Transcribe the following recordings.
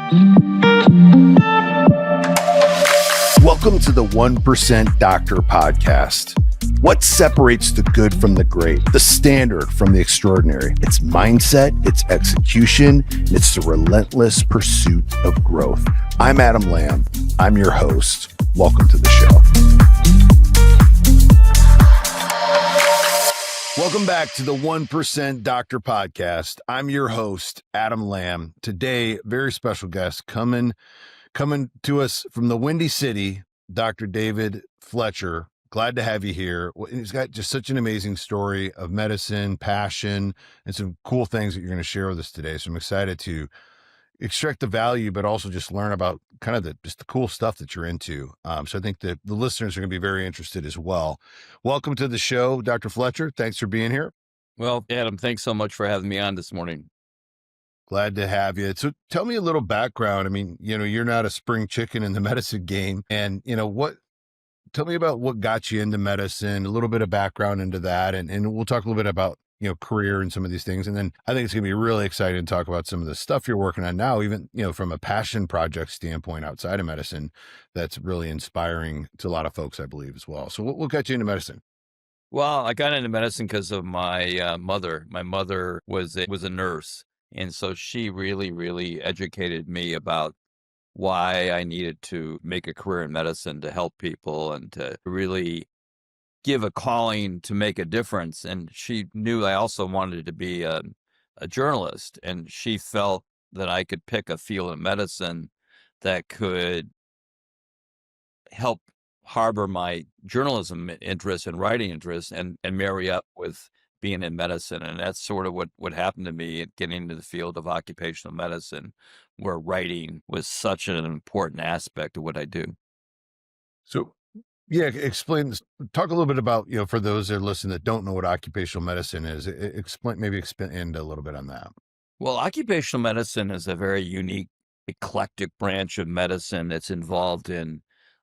Welcome to the 1% Doctor Podcast. What separates the good from the great, the standard from the extraordinary? It's mindset, it's execution, and it's the relentless pursuit of growth. I'm Adam Lamb. I'm your host. Welcome to the show. Welcome back to the 1% Doctor Podcast. I'm your host, Adam Lamb. Today, very special guest coming to us from the Windy City, Dr. David Fletcher. Glad to have you here. He's got just such an amazing story of medicine, passion, and some cool things that you're going to share with us today. So I'm excited to extract the value, but also just learn about kind of the cool stuff that you're into. So I think that the listeners are going to be very interested as well. Welcome to the show, Dr. Fletcher. Thanks for being here. Well, Adam, thanks so much for having me on this morning. Glad to have you. So tell me a little background. I mean, you're not a spring chicken in the medicine game. And, tell me about what got you into medicine, a little bit of background into that. And we'll talk a little bit about, career and some of these things. And then I think it's going to be really exciting to talk about some of the stuff you're working on now, even, from a passion project standpoint outside of medicine, that's really inspiring to a lot of folks, I believe, as well. So what got you into medicine? Well, I got into medicine because of my mother. My mother was a nurse. And so she really, really educated me about why I needed to make a career in medicine to help people and to really give a calling to make a difference. And she knew I also wanted to be a journalist. And she felt that I could pick a field of medicine that could help harbor my journalism interest and writing interest and marry up with being in medicine. And that's sort of what happened to me at getting into the field of occupational medicine, where writing was such an important aspect of what I do. So yeah, talk a little bit about, for those that are listening that don't know what occupational medicine is, expand a little bit on that. Well, occupational medicine is a very unique, eclectic branch of medicine that's involved in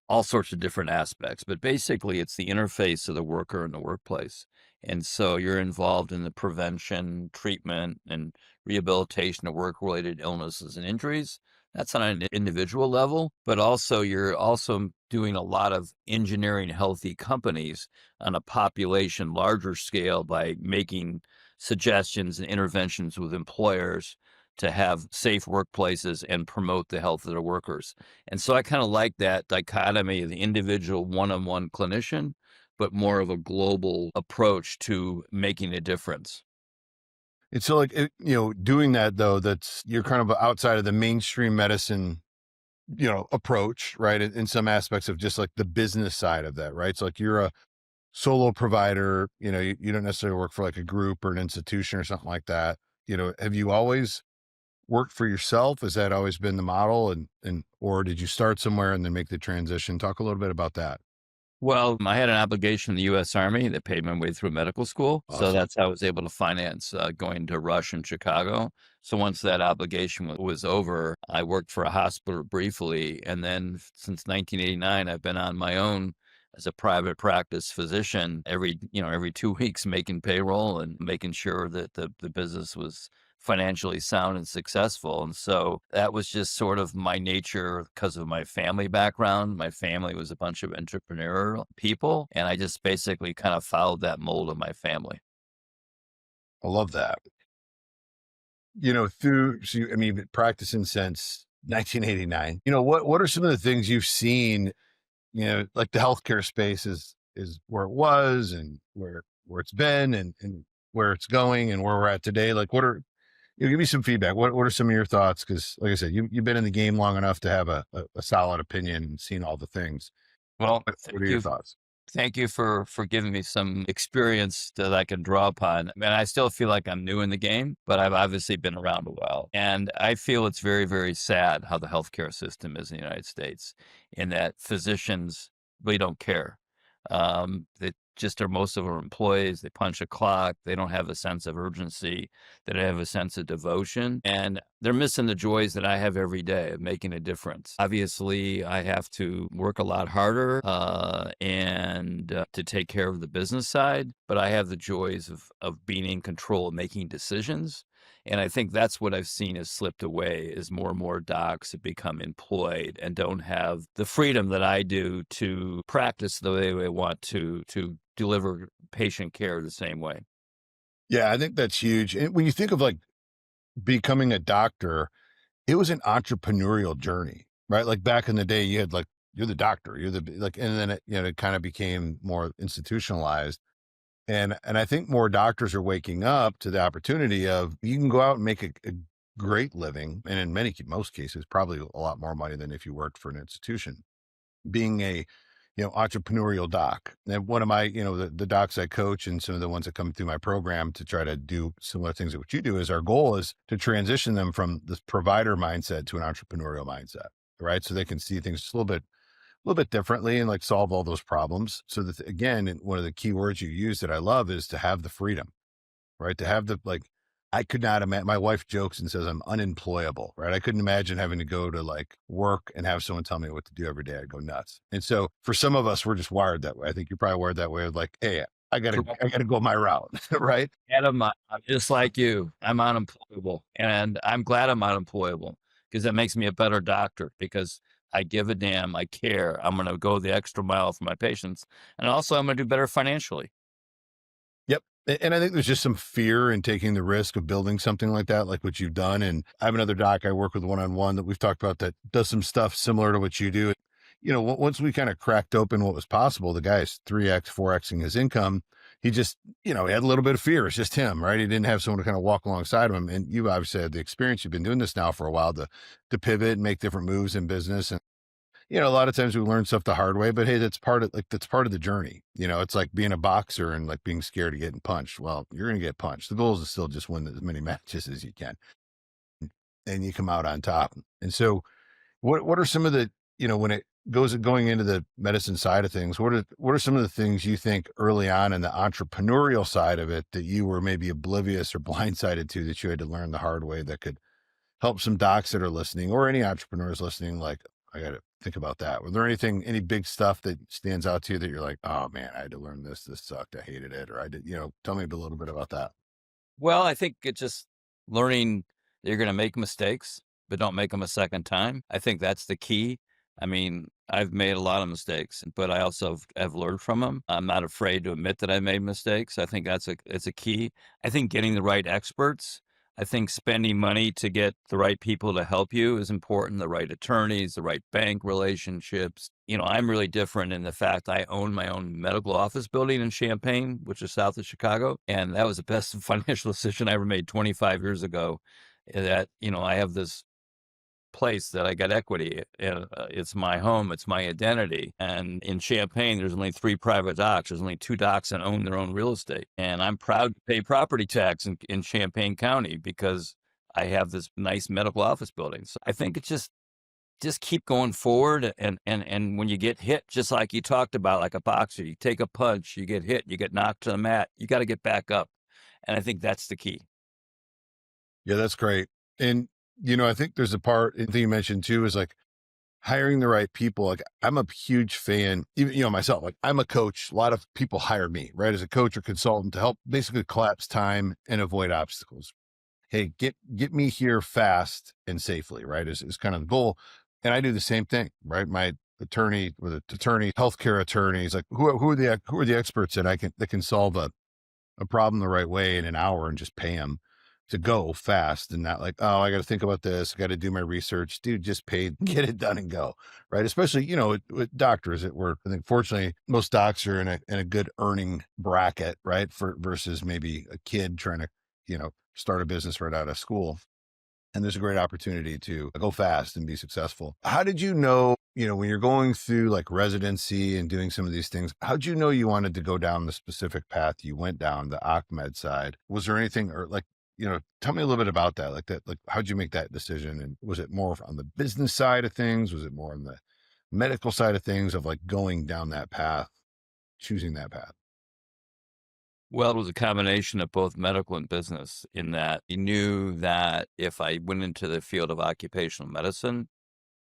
all sorts of different aspects, but basically it's the interface of the worker in the workplace. And so you're involved in the prevention, treatment, and rehabilitation of work-related illnesses and injuries. That's on an individual level, but also you're also doing a lot of engineering healthy companies on a population larger scale by making suggestions and interventions with employers to have safe workplaces and promote the health of their workers. And so I kind of like that dichotomy of the individual one-on-one clinician, but more of a global approach to making a difference. It's so doing that though, you're kind of outside of the mainstream medicine, approach, right? In some aspects of just like the business side of that, right? So like you're a solo provider, you don't necessarily work for like a group or an institution or something like that. Have you always worked for yourself? Has that always been the model? Or did you start somewhere and then make the transition? Talk a little bit about that. Well, I had an obligation in the U.S. Army that paid my way through medical school. Awesome. So that's how I was able to finance going to Rush and Chicago. So once that obligation was over, I worked for a hospital briefly. And then since 1989, I've been on my own as a private practice physician every 2 weeks, making payroll and making sure that the business was financially sound and successful. And so that was just sort of my nature because of my family background. My family was a bunch of entrepreneurial people, and I just basically kind of followed that mold of my family. I love that. You've been practicing since 1989. What are some of the things you've seen, like the healthcare space is where it was and where it's been and where it's going and where we're at today? Like give me some feedback. What are some of your thoughts? Because like I said, you've been in the game long enough to have a solid opinion and seen all the things. Well, What are your thoughts? Thank you for giving me some experience that I can draw upon. And I still feel like I'm new in the game, but I've obviously been around a while. And I feel it's very, very sad how the healthcare system is in the United States, in that physicians really don't care. They just are, most of our employees, they punch a clock, they don't have a sense of urgency, they don't have a sense of devotion, and they're missing the joys that I have every day of making a difference. Obviously, I have to work a lot harder and to take care of the business side, but I have the joys of being in control, making decisions, And I think that's what I've seen has slipped away is more and more docs have become employed and don't have the freedom that I do to practice the way they want to deliver patient care the same way. Yeah, I think that's huge. And when you think of like becoming a doctor, it was an entrepreneurial journey, right? Like back in the day, you had like, you're the doctor, you're the like, and then it, it kind of became more institutionalized. And I think more doctors are waking up to the opportunity of you can go out and make a great living, and in most cases, probably a lot more money than if you worked for an institution. Being a entrepreneurial doc. And one of my the docs I coach and some of the ones that come through my program to try to do similar things that what you do is our goal is to transition them from this provider mindset to an entrepreneurial mindset, right? So they can see things just a little bit differently and like solve all those problems. So that again, and one of the key words you use that I love is to have the freedom, right? To have the like, I could not imagine. My wife jokes and says I'm unemployable, right? I couldn't imagine having to go to like work and have someone tell me what to do every day. I'd go nuts. And so for some of us, we're just wired that way. I think you're probably wired that way. Of like, hey, I gotta, Correct. I gotta go my route, right? Adam, I'm just like you. I'm unemployable, and I'm glad I'm unemployable because that makes me a better doctor because I give a damn. I care. I'm going to go the extra mile for my patients, and also I'm going to do better financially. Yep. And I think there's just some fear in taking the risk of building something like that, like what you've done. And I have another doc I work with one-on-one that we've talked about that does some stuff similar to what you do. Once we kind of cracked open what was possible, the guy's 3x, 4xing his income. He just, he had a little bit of fear. It's just him, right? He didn't have someone to kind of walk alongside him. And you obviously had the experience. You've been doing this now for a while to pivot and make different moves in business. And a lot of times we learn stuff the hard way, but hey, that's part of the journey. It's like being a boxer and like being scared of getting punched. Well, you're going to get punched. The goal is to still just win as many matches as you can and you come out on top. And so what are some of the, when it going into the medicine side of things, what are some of the things you think early on in the entrepreneurial side of it that you were maybe oblivious or blindsided to that you had to learn the hard way that could help some docs that are listening or any entrepreneurs listening, like, I got to think about that. Were there any big stuff that stands out to you that you're like, oh man, I had to learn this. This sucked. I hated it. Or I did, tell me a little bit about that. Well, I think it's just learning that you're going to make mistakes, but don't make them a second time. I think that's the key. I mean, I've made a lot of mistakes, but I also have learned from them. I'm not afraid to admit that I made mistakes. I think it's a key. I think getting the right experts. I think spending money to get the right people to help you is important, the right attorneys, the right bank relationships. I'm really different in the fact I own my own medical office building in Champaign, which is south of Chicago. And that was the best financial decision I ever made 25 years ago. That, I have this place that I got equity. It's my home. It's my identity. And in Champaign, there's only 3 private docs. There's only 2 docs that own their own real estate. And I'm proud to pay property tax in Champaign County because I have this nice medical office building. So I think it's just keep going forward. And when you get hit, just like you talked about, like a boxer, you take a punch, you get hit, you get knocked to the mat, you got to get back up. And I think that's the key. Yeah, that's great. And, I think there's a part, and thing you mentioned too, is like hiring the right people. Like I'm a huge fan, even, myself, like I'm a coach. A lot of people hire me, right? As a coach or consultant to help basically collapse time and avoid obstacles. Hey, get me here fast and safely, right? Is kind of the goal. And I do the same thing, right? My attorney or the attorney, healthcare attorneys, like who are the experts that can solve a problem the right way in an hour and just pay them to go fast and not like, oh, I got to think about this. I got to do my research. Dude, just pay, get it done and go. Right. Especially, with doctors that were, I think fortunately most docs are in a good earning bracket, right? For versus maybe a kid trying to, start a business right out of school. And there's a great opportunity to go fast and be successful. How did you know, when you're going through like residency and doing some of these things, how'd you know you wanted to go down the specific path you went down, the OcMed side? Was there anything or like, tell me a little bit about that. Like that, like how'd you make that decision? And was it more on the business side of things? Was it more on the medical side of things of like going down that path, choosing that path? Well, it was a combination of both medical and business in that I knew that if I went into the field of occupational medicine,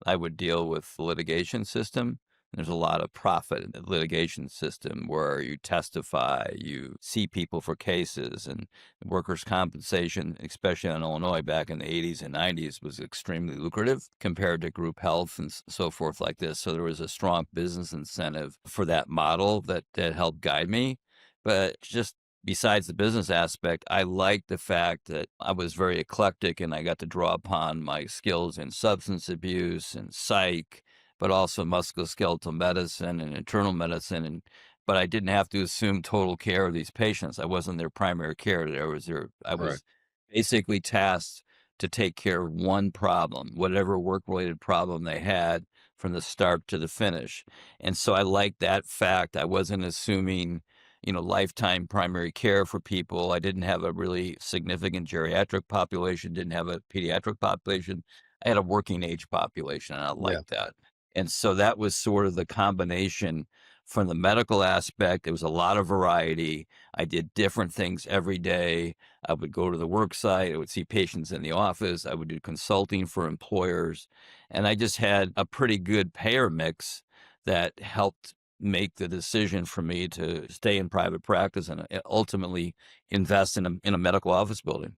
I would deal with the litigation system. There's a lot of profit in the litigation system where you testify, you see people for cases, and workers' compensation, especially in Illinois back in the 80s and 90s, was extremely lucrative compared to group health and so forth like this. So there was a strong business incentive for that model that helped guide me. But just besides the business aspect, I liked the fact that I was very eclectic and I got to draw upon my skills in substance abuse and psych, but also musculoskeletal medicine and internal medicine. But I didn't have to assume total care of these patients. I wasn't their primary care. I Right. was basically tasked to take care of one problem, whatever work-related problem they had from the start to the finish. And so I liked that fact. I wasn't assuming, lifetime primary care for people. I didn't have a really significant geriatric population, didn't have a pediatric population. I had a working age population, and I Yeah. liked that. And so that was sort of the combination from the medical aspect. There was a lot of variety. I did different things every day. I would go to the work site. I would see patients in the office. I would do consulting for employers. And I just had a pretty good payer mix that helped make the decision for me to stay in private practice and ultimately invest in a medical office building.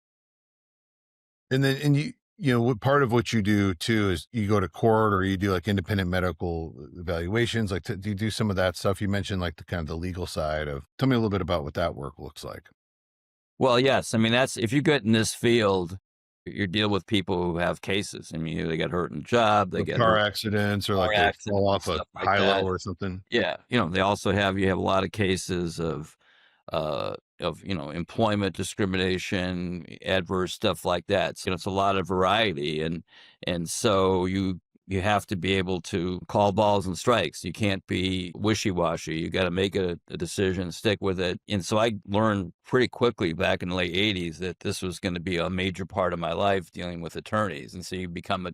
And then, what part of what you do too is you go to court or you do like independent medical evaluations. Like, do you do some of that stuff? You mentioned like the kind of the legal side of, tell me a little bit about what that work looks like. Well, yes. I mean, that's if you get in this field, you're dealing with people who have cases. I mean, they get hurt in a job, they With get car hurt accidents or in car like they fall accidents and off a stuff like high-low that. or something. Yeah, they also you have a lot of cases of employment discrimination, adverse stuff like that. So it's a lot of variety, and so you have to be able to call balls and strikes. You can't be wishy-washy. You got to make a decision, stick with it. And so I learned pretty quickly back in the late 80s that this was going to be a major part of my life, dealing with attorneys. And so you become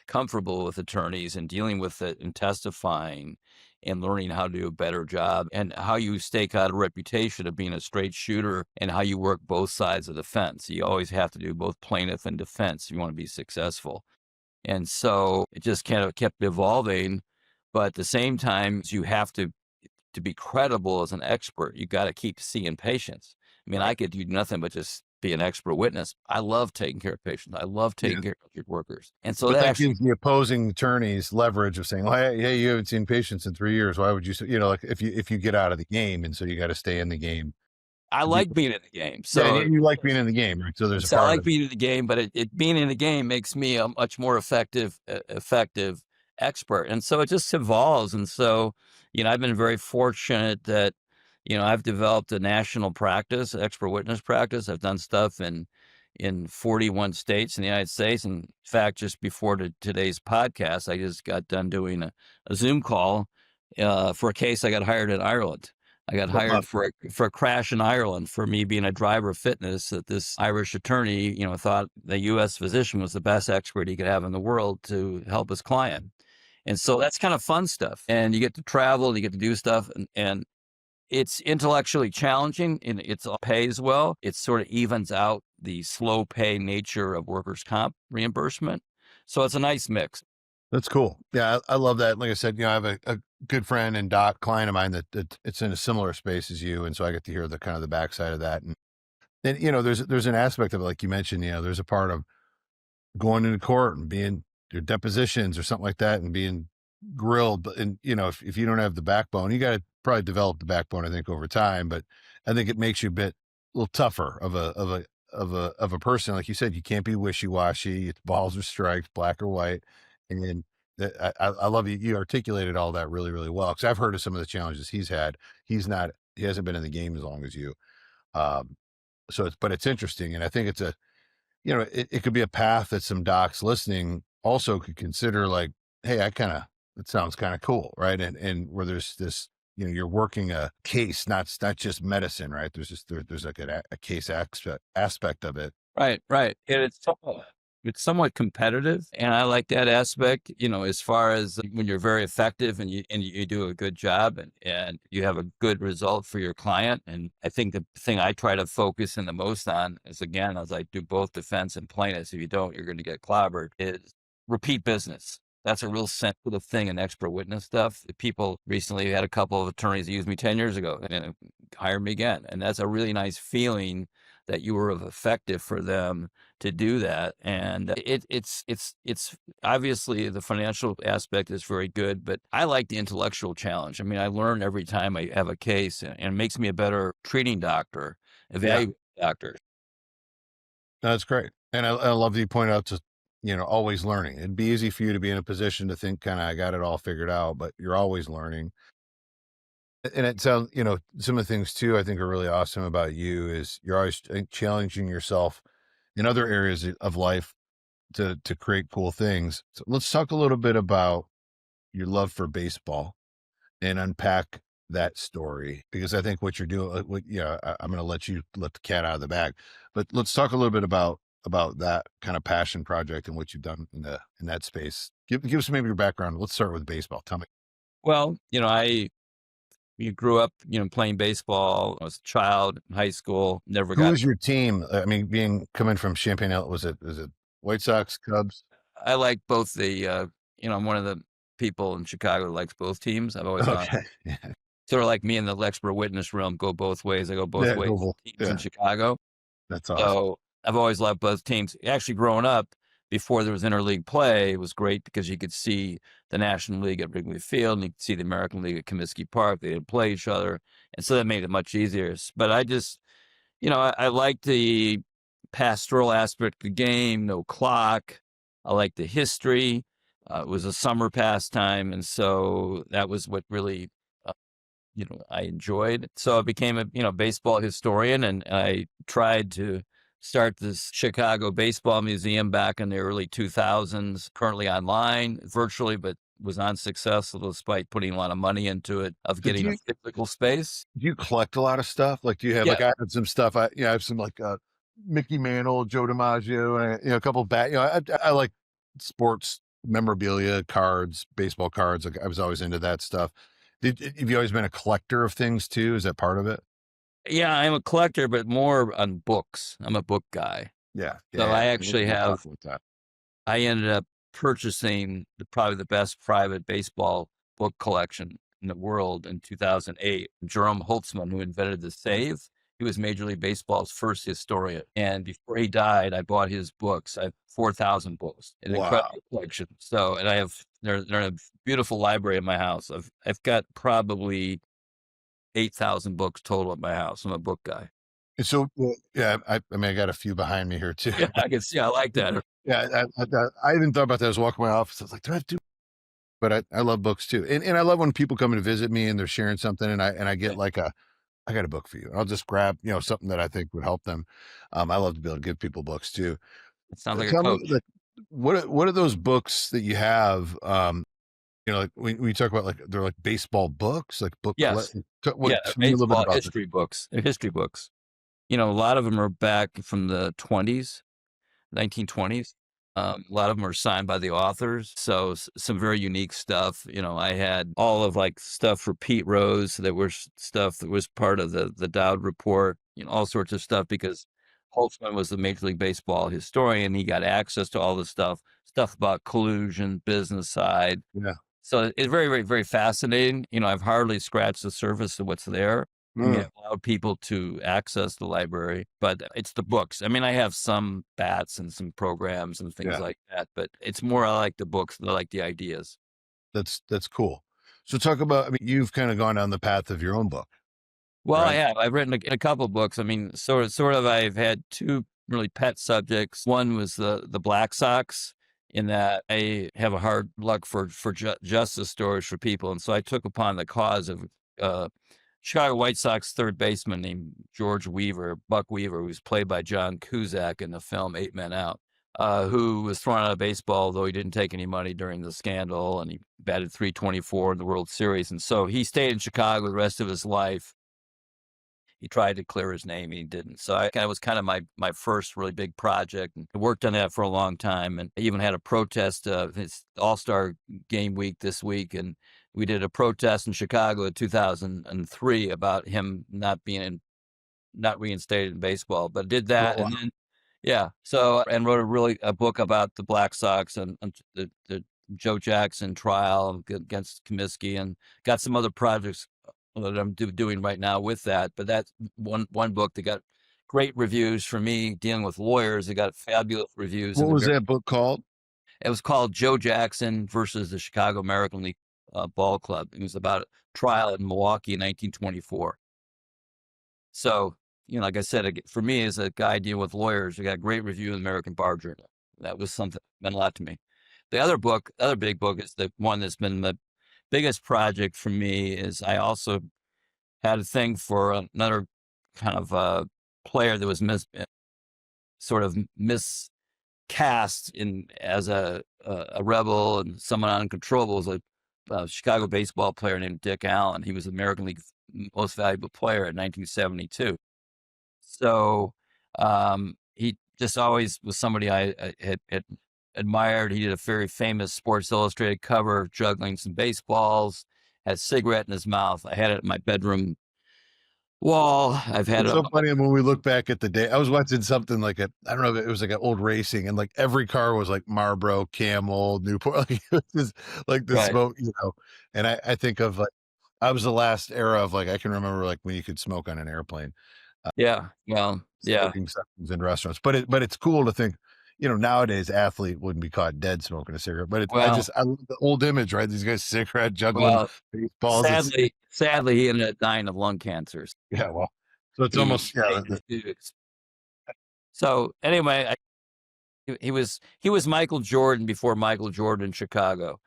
comfortable with attorneys and dealing with it and testifying and learning how to do a better job and how you stake out a reputation of being a straight shooter and how you work both sides of the fence. You always have to do both plaintiff and defense if you want to be successful. And so it just kind of kept evolving. But at the same time, you have to be credible as an expert. You got to keep seeing patients. I mean, I Right. could do nothing but just be an expert witness. I love taking care of patients. I love Yeah. taking care of your workers. And so But that that actually gives the opposing attorneys leverage of saying, "Well, hey, you haven't seen patients in 3 years. Why would you?" Like if you get out of the game, and so you got to stay in the game I to be. like being in the game. Yeah, and So you like being in the game, right? So there's a I part like of. being in the game, but it being in the game makes me a much more effective expert. And so it just evolves. And so, I've been very fortunate that, I've developed a national practice, expert witness practice. I've done stuff in 41 states in the United States. And in fact, just before today's podcast, I just got done doing a Zoom call for a case I got hired in Ireland. I got hired for a crash in Ireland for me being a driver of fitness that this Irish attorney, thought the U.S. physician was the best expert he could have in the world to help his client. And so that's kind of fun stuff. And you get to travel, and you get to do stuff, and it's intellectually challenging and it pays well. It sort of evens out the slow pay nature of workers' comp reimbursement. So it's a nice mix. That's cool. Yeah, I love that. Like I said, I have a good friend and doc client of mine that it's in a similar space as you, and so I get to hear the kind of the backside of that. And there's an aspect of it, like you mentioned. There's a part of going into court and being your depositions or something like that and being grilled. But and if you don't have the backbone, you got to probably develop the backbone, I think, over time. But I think it makes you a little tougher of a person. Like you said, you can't be wishy-washy. It's balls or strikes, black or white. And I love you. You articulated all that really, really well. Cause I've heard of some of the challenges he's had. He hasn't been in the game as long as you. Um, but it's interesting. And I think it could be a path that some docs listening also could consider, like, hey, it sounds kind of cool, right? And where there's this, you're working a case, not just medicine, right? There's like a case aspect of it. Right, right. And it's somewhat competitive, and I like that aspect, as far as when you're very effective and you do a good job and you have a good result for your client. And I think the thing I try to focus in the most on is, again, as I do both defense and plaintiffs, if you don't, you're going to get clobbered, is repeat business. That's a real sensitive thing in expert witness stuff. People recently had a couple of attorneys that used me 10 years ago and hired me again. And that's a really nice feeling that you were effective for them to do that. And it's obviously the financial aspect is very good, but I like the intellectual challenge. I mean, I learn every time I have a case, and it makes me a better treating doctor, Yeah, evaluating doctor. that's great. And I love that you point out to, always learning. It'd be easy for you to be in a position to think kind of, I got it all figured out, but you're always learning. And it sounds, some of the things too, I think are really awesome about you is you're always challenging yourself in other areas of life to create cool things. So let's talk a little bit about your love for baseball and unpack that story because I think what you're doing, I'm going to let you let the cat out of the bag, but let's talk a little bit about that kind of passion project and what you've done in that space. Give us maybe your background. Let's start with baseball. Tell me, Well, you grew up, playing baseball. I was a child in high school, never who got. was your team? I mean, coming from Champaign, was it White Sox, Cubs? I like both I'm one of the people in Chicago that likes both teams. I've always gone Okay, yeah, sort of like me in the expert witness realm, go both ways. I go both yeah, ways Global, with teams in yeah, Chicago. that's awesome. So I've always loved both teams. Actually, growing up, before there was interleague play, it was great because you could see the National League at Wrigley Field and you could see the American League at Comiskey Park. They didn't play each other. And so that made it much easier. But I just, I like the pastoral aspect of the game, no clock. I like the history. It was a summer pastime. And so that was what really I enjoyed. So I became a, baseball historian, and I tried to start this Chicago Baseball Museum back in the early 2000s, currently online virtually, but was unsuccessful despite putting a lot of money into it of So do getting a you physical space. Do you collect a lot of stuff? Like, do you have Yeah. like, I have some stuff, I have some like, Mickey Mantle, Joe DiMaggio, and, a couple of I like sports memorabilia, cards, baseball cards. Like, I was always into that stuff. Have you always been a collector of things too? Is that part of it? Yeah, I'm a collector, but more on books. I'm a book guy. Yeah. So Yeah. I We'll, actually we'll talk have about that. I ended up purchasing probably the best private baseball book collection in the world in 2008. Jerome Holtzman, who invented the save, he was Major League Baseball's first historian. And before he died, I bought his books. I have 4,000 books, an Wow. incredible collection. So, and I have, they're in a beautiful library in my house. I've got probably 8,000 books total at my house. I'm a book guy. And so, well, yeah, I mean, I got a few behind me here too. Yeah, I can see, I like that. Yeah. I even thought about that. I was walking my office. I was like, do I have to? But I love books too. And I love when people come and visit me and they're sharing something and I get like I got a book for you. I'll just grab, something that I think would help them. I love to be able to give people books too. It sounds like a Tell me, coach. like, what are those books that you have? Like when you talk about like they're like baseball books, like book collect. Yes. What? Yeah, they're Tell me a little bit baseball about this. history books. They're history books. A lot of them are back from the 20s, 1920s. A lot of them are signed by the authors, so some very unique stuff. I had all of like stuff for Pete Rose that was stuff that was part of the Dowd report. All sorts of stuff because Holtzman was the Major League Baseball historian. He got access to all the stuff about collusion, business side. Yeah. So it's very, very, very fascinating. I've hardly scratched the surface of what's there. I mean, Mm, I've allowed people to access the library, but it's the books. I mean, I have some bats and some programs and things yeah. like that, but it's more I like the books than I like the ideas. That's cool. So talk about. I mean, you've kind of gone down the path of your own book, Well, I right? have. I've written a couple books. I mean, sort of. I've had two really pet subjects. One was the Black Sox, in that I have a hard luck for justice stories for people, and so I took upon the cause of uh, Chicago White Sox third baseman named George Weaver, Buck Weaver, who's played by John Cusack in the film Eight Men Out. Who was thrown out of baseball, though he didn't take any money during the scandal, and he batted 324 in the World Series, and so he stayed in Chicago the rest of his life. He tried to clear his name, he didn't. So I kind of was kind of my first really big project, and I worked on that for a long time. And I even had a protest. It's All-Star Game week this week, and we did a protest in Chicago in 2003 about him not reinstated in baseball. But did Oh, that, wow. and then yeah. So and wrote a book about the Black Sox and the Joe Jackson trial against Comiskey, and got some other projects that I'm doing right now with that. But that's one book that got great reviews for me dealing with lawyers. It got fabulous reviews. What was that book called? It was called Joe Jackson versus the Chicago American League Ball Club. It was about a trial in Milwaukee in 1924. So, like I said, for me as a guy dealing with lawyers, I got a great review in the American Bar Journal. That was something that meant a lot to me. The other big book is the one that's been the biggest project for me. Is I also had a thing for another kind of player that was sort of miscast as a rebel and someone uncontrollable. It was a Chicago baseball player named Dick Allen. He was the American League most valuable player in 1972. So he just always was somebody I had admired. He did a very famous Sports Illustrated cover juggling some baseballs, had a cigarette in his mouth. I had it in my bedroom wall. I've had It's it. so funny when we look back at the day. I was watching something like I don't know, it was like an old racing, and like every car was like Marlboro, Camel, Newport, like it was just like the Right. smoke, And I think of like I was the last era of like I can remember like when you could smoke on an airplane, Yeah. Well, yeah. smoking sections in restaurants. But it's cool to think, nowadays athlete wouldn't be caught dead smoking a cigarette. But I love the old image, right? These guys cigarette juggling Well, baseballs. sadly, he ended up dying of lung cancers. Yeah, well, so it's He, almost so anyway, he was Michael Jordan before Michael Jordan in Chicago.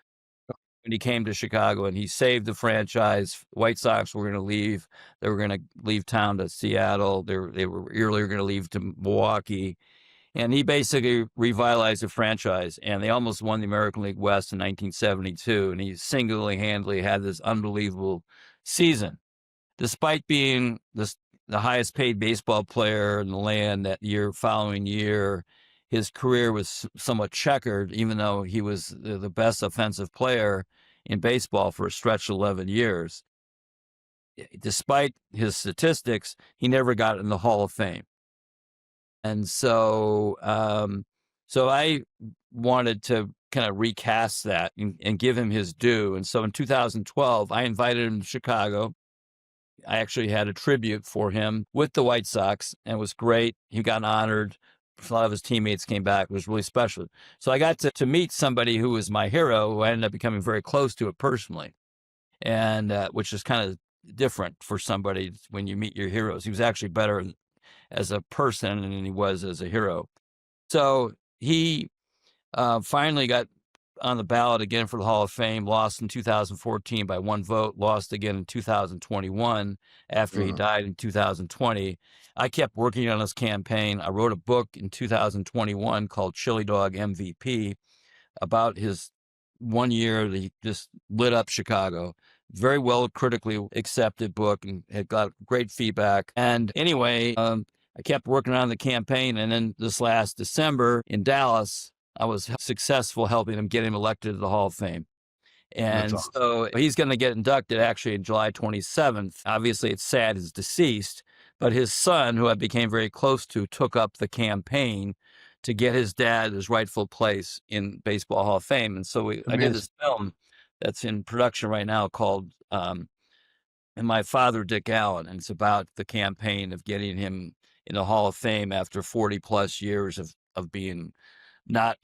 When he came to Chicago and he saved the franchise. White Sox were going to leave. They were going to leave town to Seattle. They were earlier going to leave to Milwaukee. And he basically revitalized the franchise. And they almost won the American League West in 1972. And he single-handedly had this unbelievable season. Despite being the highest paid baseball player in the land that following year, his career was somewhat checkered, even though he was the best offensive player in baseball for a stretch of 11 years. Despite his statistics, he never got in the Hall of Fame. And so I wanted to kind of recast that and give him his due. And so in 2012, I invited him to Chicago. I actually had a tribute for him with the White Sox, and it was great. He got honored. A lot of his teammates came back. It was really special. So I got to meet somebody who was my hero, who I ended up becoming very close to it personally, and which is kind of different for somebody when you meet your heroes. He was actually better as a person than he was as a hero. So he finally got on the ballot again for the Hall of Fame, lost in 2014 by one vote, lost again in 2021 after he died in 2020. I kept working on his campaign. I wrote a book in 2021 called Chili Dog MVP about his 1 year that he just lit up Chicago. Very well critically accepted book and had got great feedback. And anyway, I kept working on the campaign. And then this last December in Dallas, I was successful helping him get him elected to the Hall of Fame. And awesome. So he's going to get inducted actually on July 27th. Obviously, it's sad he's deceased, but his son, who I became very close to, took up the campaign to get his dad his rightful place in Baseball Hall of Fame. And so I did this film that's in production right now called And My Father, Dick Allen. And it's about the campaign of getting him in the Hall of Fame after 40 plus years of being not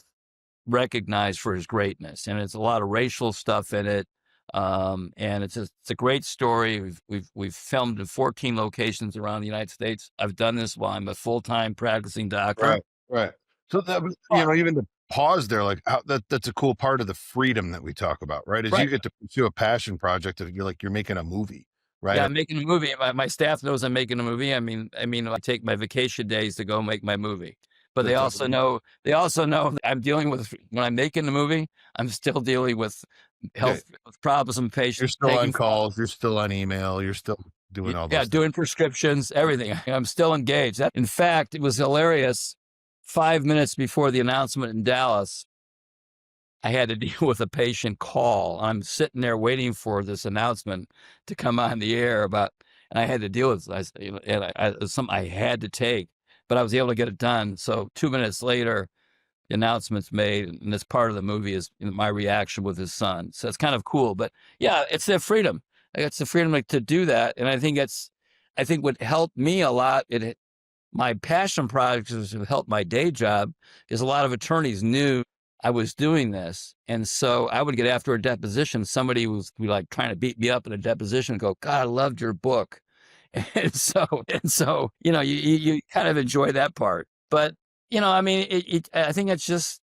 recognized for his greatness. And it's a lot of racial stuff in it. And it's a great story. We've filmed in 14 locations around the United States. I've done this while I'm a full-time practicing doctor. Right. So that was, even to pause there, like that's a cool part of the freedom that we talk about, right? Is you get to pursue a passion project of you're making a movie, right? Yeah, I'm making a movie. My staff knows I'm making a movie. I mean, I take my vacation days to go make my movie. But they also know that I'm dealing with, when I'm making the movie, I'm still dealing with health problems and patients. You're still on calls, you're still on email, you're still doing all those things. Doing prescriptions, everything. I'm still engaged. In fact, it was hilarious. 5 minutes before the announcement in Dallas, I had to deal with a patient call. I'm sitting there waiting for this announcement to come on the air and I had to deal with it. It was something I had to take, but I was able to get it done. So 2 minutes later, announcements made, and this part of the movie is my reaction with his son. So it's kind of cool. But yeah, it's their freedom. It's the freedom to do that, and I think what helped me a lot. My passion projects have helped my day job is a lot of attorneys knew I was doing this. And so I would get after a deposition. Somebody was like trying to beat me up in a deposition and go, God, I loved your book. And so, you kind of enjoy that part. But, I mean, I think it's just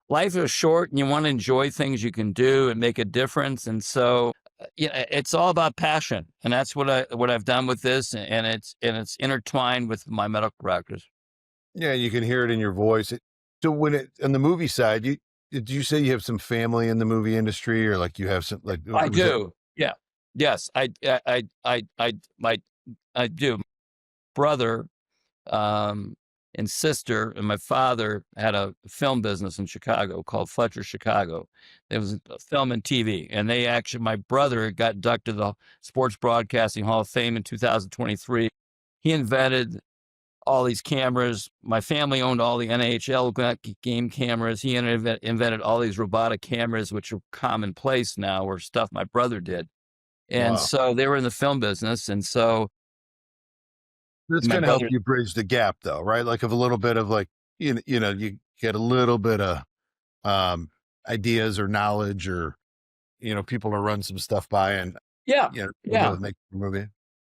life is short and you want to enjoy things you can do and make a difference. And so, it's all about passion, and that's what I've done with this, and it's intertwined with my medical practice. Yeah, you can hear it in your voice. So on the movie side, did you say you have some family in the movie industry, or like you have some like I was that do. Yeah. Yes. I do. Brother, and sister and my father had a film business in Chicago called Fletcher, Chicago. It was a film and TV. And my brother got inducted to the Sports Broadcasting Hall of Fame in 2023. He invented all these cameras. My family owned all the NHL game cameras. He invented all these robotic cameras, which are commonplace now, or stuff my brother did. And wow? so they were in the film business. And so That's my going to help brother, you bridge the gap, though, right? Like of a little bit of like you get a little bit of um ideas or knowledge, or people to run some stuff by, and yeah, you'll be able yeah. to make a movie.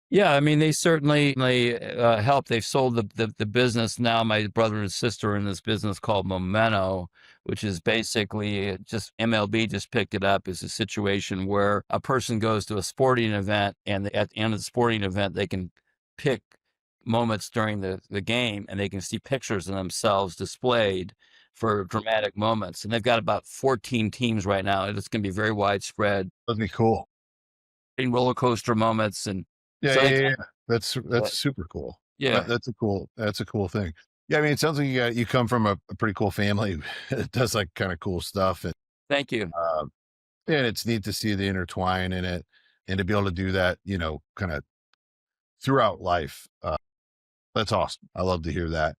Yeah, I mean, they certainly help. They've sold the business now. My brother and sister are in this business called Memento, which is basically just MLB just picked it up. It's a situation where a person goes to a sporting event, and at the end of the sporting event, they can pick moments during the game, and they can see pictures of themselves displayed for dramatic moments. And they've got about 14 teams right now, and it's going to be very widespread. That'd be cool. Roller coaster moments, and Yeah, so yeah, yeah. That's uh, super cool. yeah. That's a cool thing. Yeah, I mean, it sounds like you come from a pretty cool family that does like kind of cool stuff, and Thank you. uh, and it's neat to see the intertwine in it, and to be able to do that, kind of throughout life. That's awesome. I love to hear that.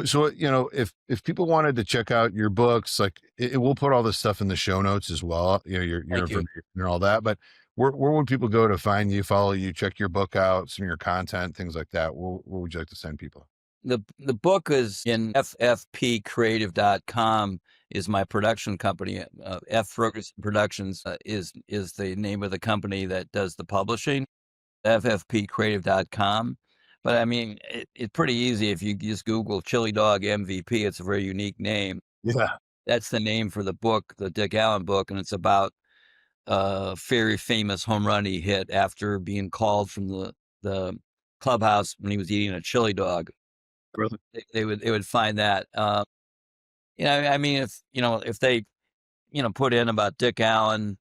So, if people wanted to check out your books, like we'll put all this stuff in the show notes as well, your Thank you. information and all that. But where would people go to find you, follow you, check your book out, some of your content, things like that? Where would you like to send people? The book is in ffpcreative.com is my production company. F Ferguson Productions is the name of the company that does the publishing, ffpcreative.com. But I mean, it's pretty easy if you just Google Chili Dog MVP. It's a very unique name. Yeah. That's the name for the book, the Dick Allen book, and it's about a very famous home run he hit after being called from the clubhouse when he was eating a chili dog. Really? They would find that. I mean, if they, put in about Dick Allen,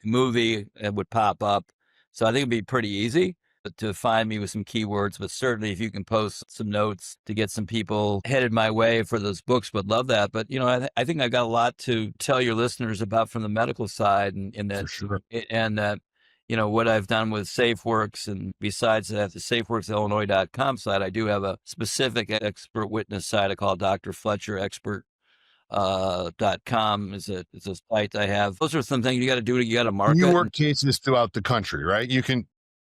movie, it would pop up. So I think it'd be pretty easy to find me with some keywords, but certainly if you can post some notes to get some people headed my way for those books, would love that. But, I think I got a lot to tell your listeners about from the medical side, and that, For sure. and that, what I've done with SafeWorks, and besides that, the SafeWorksIllinois.com site, I do have a specific expert witness site I call Dr. Fletcher Expert .com is a site I have. Those are some things you got to do. You got to And market. you work cases throughout the country, right? You can,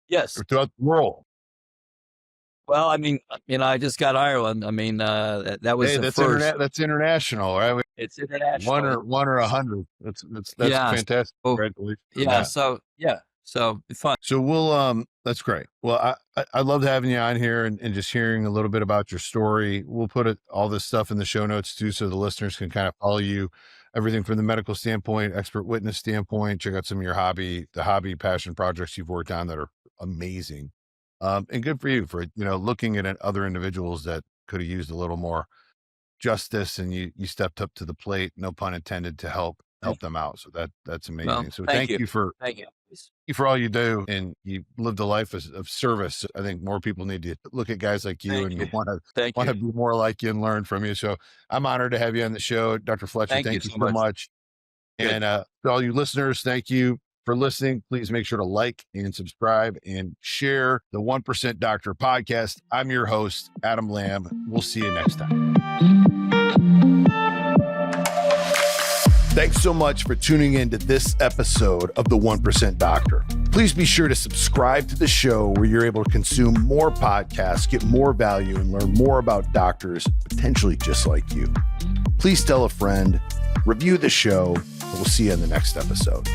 Yes. or throughout the world. Well, I mean, I just got Ireland. I mean, that was Hey, the first. that's international, right? It's international. One or 100. That's Yeah. fantastic. So, Congratulations on yeah. that. So it's fun. So we'll that's great. Well, I loved having you on here, and just hearing a little bit about your story. We'll put all this stuff in the show notes too, so the listeners can kind of follow you, everything from the medical standpoint, expert witness standpoint. Check out some of your hobby passion projects you've worked on that are amazing. And good for you for looking at other individuals that could have used a little more justice, and you stepped up to the plate, no pun intended, to help them out. So that's amazing. Well, So thank thank you. you for Thank you. all you do, and you lived a life of service. I think more people need to look at guys like you Thank and you. want Thank to you. be more like you and learn from you. So I'm honored to have you on the show, Dr. Fletcher. Thank you Thank you so so much. much. Good. And to all you listeners, thank you for listening. Please make sure to like and subscribe and share the 1% Doctor podcast. I'm your host, Adam Lamb. We'll see you next time. Thanks so much for tuning in to this episode of The 1% Doctor. Please be sure to subscribe to the show where you're able to consume more podcasts, get more value, and learn more about doctors potentially just like you. Please tell a friend, review the show, and we'll see you in the next episode.